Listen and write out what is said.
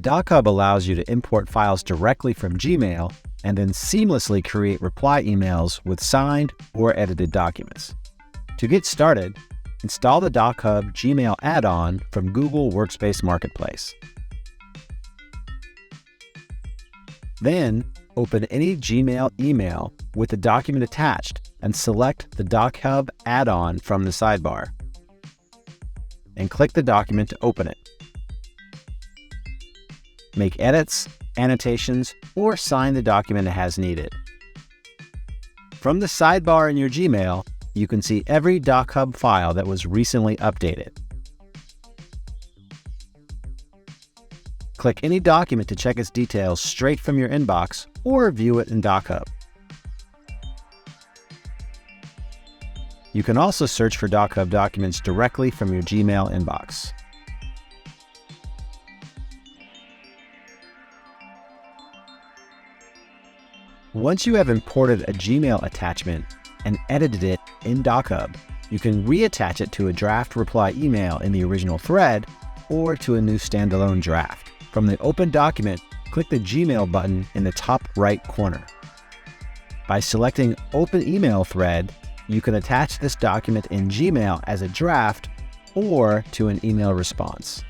DocHub allows you to import files directly from Gmail and then seamlessly create reply emails with signed or edited documents. To get started, install the DocHub Gmail add-on from Google Workspace Marketplace. Then, open any Gmail email with the document attached and select the DocHub add-on from the sidebar, and click the document to open it. Make edits, annotations, or sign the document as needed. From the sidebar in your Gmail, you can see every DocHub file that was recently updated. Click any document to check its details straight from your inbox or view it in DocHub. You can also search for DocHub documents directly from your Gmail inbox. Once you have imported a Gmail attachment and edited it in DocHub, you can reattach it to a draft reply email in the original thread or to a new standalone draft. From the open document, click the Gmail button in the top right corner. By selecting Open Email Thread, you can attach this document in Gmail as a draft or to an email response.